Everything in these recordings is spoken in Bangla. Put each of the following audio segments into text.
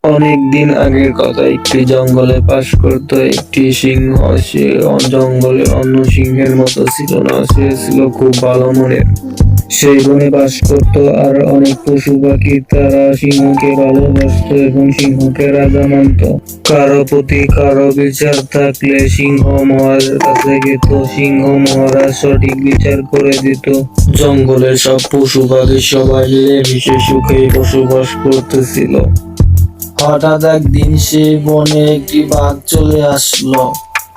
অনেক দিন আগের কথা, একটি জঙ্গলে বাস করত একটি সিংহ। সে জঙ্গলে অন্য সিংহের মতো ছিল না, সে ছিল খুব ভালো মনের। সেই বনে বাস করত আর অনেক পশু পাখি, তারা সিংহকে ভালোবাসতো এবং সিংহকে রাজা মানত। কারো প্রতি কারো বিচার থাকলে সিংহ মহারাজের কাছে যেত, সিংহ মহারাজ সঠিক বিচার করে দিত। জঙ্গলের সব পশু পাখি সবাই মিলেমিশে সুখে বসবাস করতেছিল। হঠাৎ একদিন সে বনে একটি বাঘ চলে আসলো।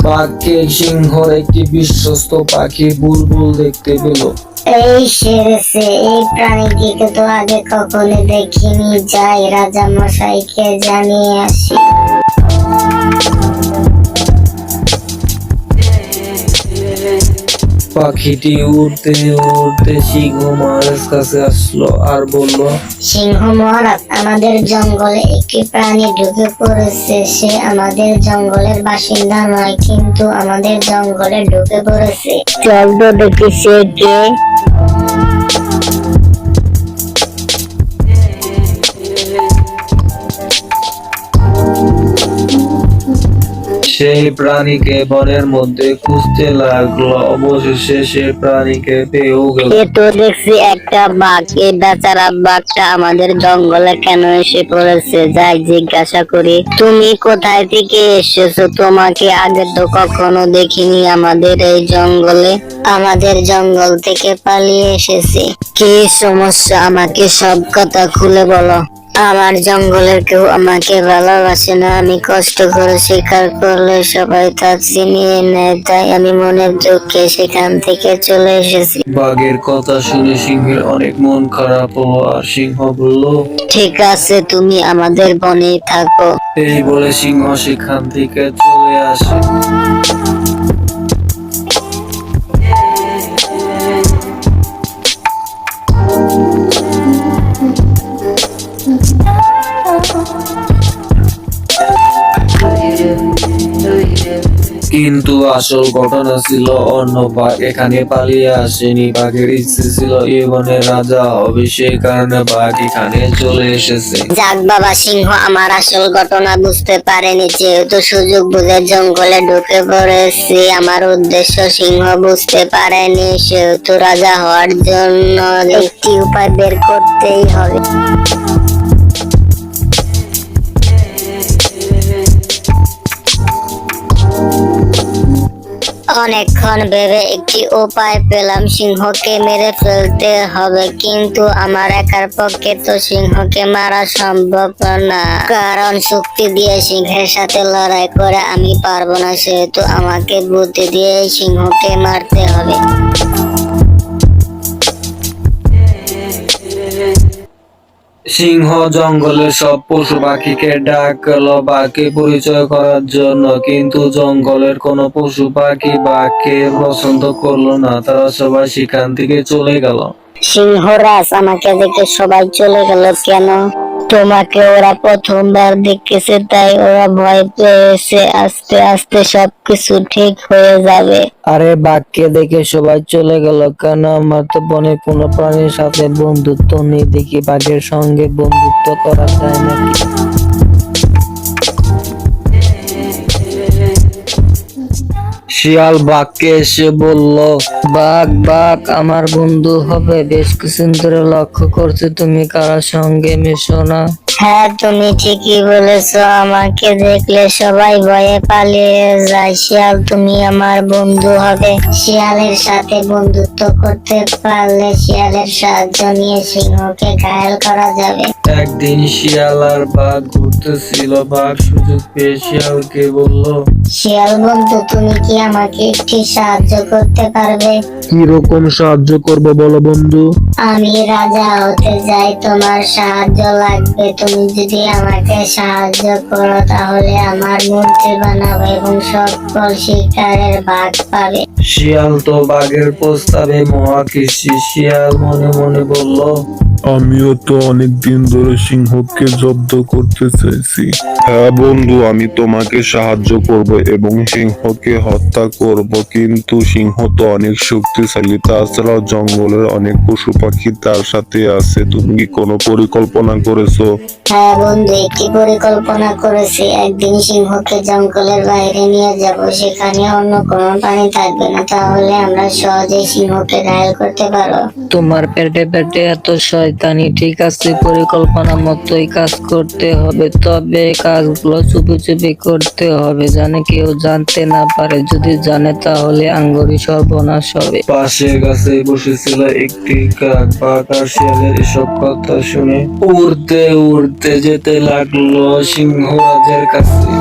বাঘকে সিংহর একটি বিশ্বস্ত পাখি বুলবুল দেখতে পেল। এই সেরেছে, এই প্রাণীটিকে তো আগে কখনো দেখিনি। যাই রাজা মশাইকে জানিয়ে আসি। পাখিটি উড়তে উড়তে সিংহ মহারাজ কাছে আসলো আর বলল, সিংহ মহারাজ, আমাদের জঙ্গলে একটি প্রাণী ঢুকে পড়েছে। সে আমাদের জঙ্গলের বাসিন্দা নয়, কিন্তু আমাদের জঙ্গলে ঢুকে পড়েছে। চল তো দেখি সে কে। সেই প্রাণীকে বনের মধ্যে খুঁজতে লাগলো। অবশেষে সে প্রাণীকে পেয়েও গেল। এ তো দেখছি একটা বাঘ। এই বেচারা বাঘটা আমাদের জঙ্গলে কেন এসে পড়েছে? যাই জিজ্ঞাসা করি। তুমি কোথায় থেকে এসেছো? তোমাকে আগে তো কখনো দেখিনি আমাদের এই জঙ্গলে। আমাদের জঙ্গল থেকে পালিয়ে এসেছি। কি সমস্যা? আমাকে সব কথা খুলে বলো। আমার জঙ্গলের কেউ আমাকে ভালোবাসে না। আমি কষ্ট করে শিকার করলে সবাই তা ছিনিয়ে নেয়, তাই আমি মনের দুঃখে সেখান থেকে চলে এসেছি। বাঘের কথা শুনে সিংহের অনেক মন খারাপ হলো আর সিংহ বলল, ঠিক আছে, তুমি আমাদের বনেই থাকো। এই বলে সিংহ সেখান থেকে চলে আসে। কিন্তু আসল ঘটনা ছিল অন্য। বাঘ এখানে পালিয়ে আসেনি। বাঘের ইচ্ছে ছিল এ বনের রাজা হবে, সেই কারণে বাঘ এখানে চলে এসেছে। যাক বাবা, সিংহ আমার আসল ঘটনা বুঝতে পারেনি। যেহেতু সুযোগ বুঝে জঙ্গলে ঢুকে পড়েছি, আমার উদ্দেশ্য সিংহ বুঝতে পারেনি। সেহেতু রাজা হওয়ার জন্য একটি উপায় বের করতেই হবে। অনেকক্ষণ ভেবে একটি উপায় পেলাম। সিংহকে মেরে ফেলতে হবে, কিন্তু আমার একার পক্ষে তো সিংহকে মারা সম্ভব না, কারণ শক্তি দিয়ে সিংহের সাথে লড়াই করে আমি পারবো না। সেহেতু আমাকে বুদ্ধি দিয়ে সিংহকে মারতে হবে। সিংহ জঙ্গলের সব পশু পাখিকে ডাকলো বাঘকে পরিচয় করার জন্য, কিন্তু জঙ্গলের কোনো পশু পাখি বাঘকে পছন্দ করলো না। তারা সবাই সেখান থেকে চলে গেল। সিংহরাজ, আমাকে দেখে সবাই চলে গেল কেন? তোমাকে ওরা প্রথমবার দেখেছে, তাই ওরা ভয় পেয়েছে। আস্তে আস্তে সবকিছু ঠিক হয়ে যাবে। আরে বাঘকে দেখে সবাই চলে গেল কেন? আমার তো বনে কোনো প্রাণীর সাথে বন্ধুত্ব নেই। দেখি বাঘের সঙ্গে বন্ধুত্ব করা যায় নাকি। শিয়াল বাঘকে এসে বলল, বাঘ বাঘ আমার বন্ধু হবে। বেশ কিছুদিন ধরে লক্ষ্য করছি তুমি কারোর সঙ্গে মেশো না। হ্যাঁ, তুমি ঠিকই বলেছো। আমাকে দেখলে সবাই ভয়ে পালিয়ে যায়। শিয়াল, তুমি আমার বন্ধু হবে। শিয়ালের সাথে বন্ধুত্ব করতে পারলে শিয়ালের সাহায্য নিয়ে সিংহকে ঘায়েল করা যাবে। একদিন শিয়াল আর বাঘ ঘুরতেছিল। বাঘ সুযোগ পেয়ে শিয়ালকে বলল, শিয়াল বন্ধু, তুমি কি আমাকে একটি সাহায্য করতে পারবে? কি রকম সাহায্য করবো বলো বন্ধু? আমি রাজা হতে যাই, তোমার সাহায্য লাগবে। তুমি যদি আমাকে সাহায্য করো তাহলে আমার মূর্তি বানাবো এবং সকল শিকারের ভাগ পাবে। শিয়াল তো বাঘের প্রস্তাবে মহা খুশি। শিয়াল মনে মনে বলল, আমিও তো অনেক দিন ধরে সিংহকে জব্দ করতে চাইছি। হ্যাঁ বন্ধু, আমি তোমাকে সাহায্য করব এবং সিংহকে হত্যা করব, কিন্তু সিংহ তো অনেক শক্তিশালী, তাছাড়াও জঙ্গলের অনেক পশু পাখি তার সাথে আছে। তুমি কি কোনো পরিকল্পনা করেছো? হ্যাঁ বন্ধু, একটি পরিকল্পনা করেছি। একদিন সিংহকে জঙ্গলের বাইরে নিয়ে যাব, সেখানে অন্য কোনো প্রাণী থাকবে না, তাহলে আমরা সহজে সিংহকে ঘায়েল করতে পারবো। তোমার পেটে পেটে এত শয়তানি, ঠিক আছে, পরিকল্পনা মতোই কাজ করতে হবে, তবে কাজগুলো চুপি চুপি করতে হবে, জানে কেউ জানতে না পারে, যদি জানে তাহলে আঙ্গুরি সর্বনাশ হবে। পাশের গাছে বসেছিল একটি কাক। বাঘ আর শিয়ালের এসব কথা শুনে উড়তে উড়তে যেতে লাগলো সিংহরাজের কাছে।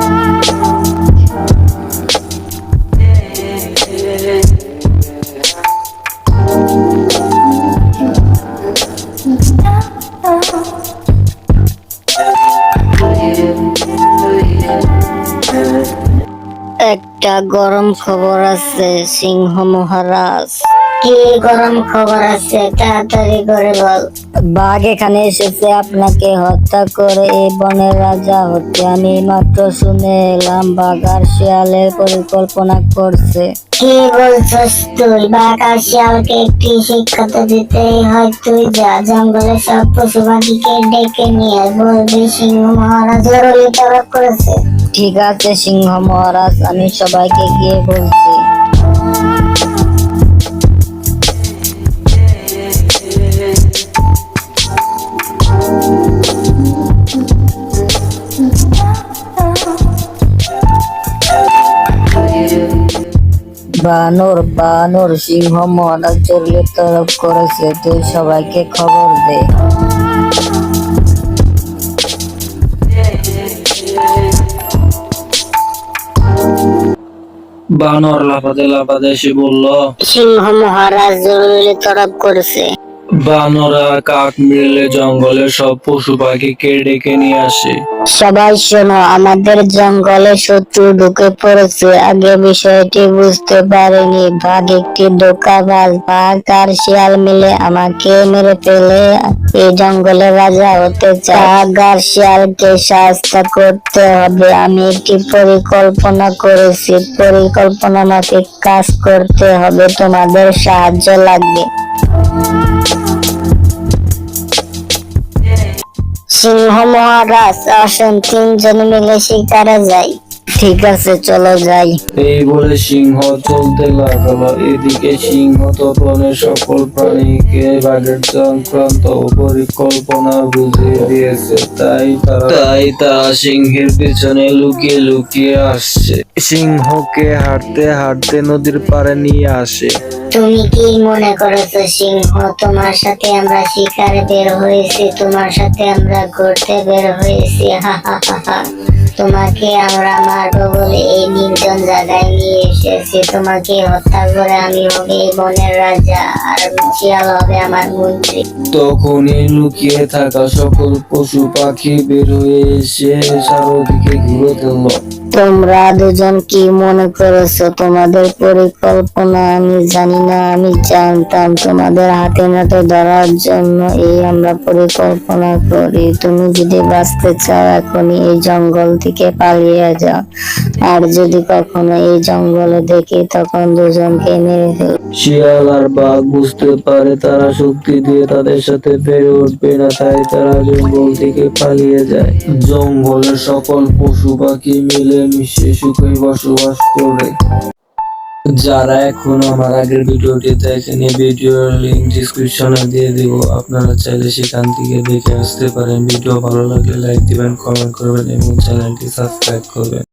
একটা গরম খবর আছে সিংহ মহারাজ। কি গরম খবর আছে, তাড়াতাড়ি করে বল। বাঘ এখানে এসেছে আপনাকে হত্যা করে এই বনের রাজা হতে। আমি মাত্র শুনে এলাম বাঘ আর শিয়ালের পরিকল্পনা করছে। কি বলছস তুই? বাঘ আর শিয়ালকে একটি শিক্ষা তো দিতেই হয়। তুই যা, জঙ্গলে সব পশু পাখিকে ডেকে নিয়ে বলবি সিংহ মহারাজ জরুরি তলব করেছে। ঠিক আছে সিংহ মহারাজ, আমি সবাইকে গিয়ে বলছি। বানর বানর, সিংহ মহারাজ জরুরি তলব করেছে, তুই সবাইকে খবর দে। বানর লাফাতে লাফাতে এসে বলল, সিংহ মহারাজ জরুরি তলব করেছে। বানরা কাক মিলে জঙ্গলের সব পশু পাখিকে ডেকে নিয়ে আসে। সবাই শোনো, আমাদের জঙ্গলে শত্রু ঢুকে পড়েছে। আগে বিষয়টি বুঝতে পারিনি। বাঘ একটি ধোঁকাবাজ। বাঘ আর শিয়াল মিলে আমাকে মেরে ফেলে এই জঙ্গলের রাজা হতে চায়। বাঘ আর শিয়ালকে সাহায্য করতে হবে। আমি একটি পরিকল্পনা করেছি, পরিকল্পনা মাফিক কাজ করতে হবে, তোমাদের সাহায্য লাগবে। সিংহ মহারাজ আসুন, তিনজন মিলে শিকারে যাই। ঠিক আছে, চলো যাই। এই বলে সিংহ চলতে লাগলো। এদিকে সিংহ তো বনের সকল প্রাণীকে বাঘের সংক্রান্ত পরিকল্পনা বুঝিয়ে দিয়েছে, তাই তারা সিংহের পিছনে লুকিয়ে লুকিয়ে আসছে। সিংহকে হাঁটতে হাঁটতে নদীর পাড়ে নিয়ে আসে। তুমি কি মনে করেছো সিংহ, তোমার সাথে আমরা শিকারে বের হয়েছি, তোমার সাথে আমরা ঘুরতে বের হয়েছি? হা হা হা হা। তোমাকে আমরা মারবো বলে এই নির্জন জায়গায় নিয়ে এসেছি। তোমাকে হত্যা করে আমি হবে এই বনের রাজা, আর শিয়াল হবে আমার মন্ত্রী। তখনই লুকিয়ে থাকা সকল পশু পাখি বের হয়ে এসে চারদিকে ঘুরে দিল। তোমরা দুজন কি মনে করেছো তোমাদের পরিকল্পনা আমি জানি না? আমি জানতাম তোমাদের হাতে নাতে ধরার জন্য এই আমরা পরিকল্পনা করি। তুমি যদি বাঁচতে চাও এখনই এই জঙ্গল থেকে পালিয়ে যাও, আর যদি কখনো এই জঙ্গলে দেখি তখন দুজনকে মেরে ফেল। শিয়াল আর বাঘ বুঝতে পারে তারা শক্তি দিয়ে তাদের সাথে পেরে উঠবে না, তাই তারা জঙ্গল থেকে পালিয়ে যায়। জঙ্গলের সকল পশু পাখি মিলে মিশে সুখে বসবাস করে। যারা এখনো আমার আগের ভিডিওটি দেখেনি, ভিডিওর লিংক ডিসক্রিপশনে দিয়ে দিব, আপনারা চাইলে সেখান থেকে দেখে আসতে পারেন। ভিডিও ভালো লাগলে লাইক দিবেন, কমেন্ট করবেন এবং চ্যানেলটি সাবস্ক্রাইব করবেন।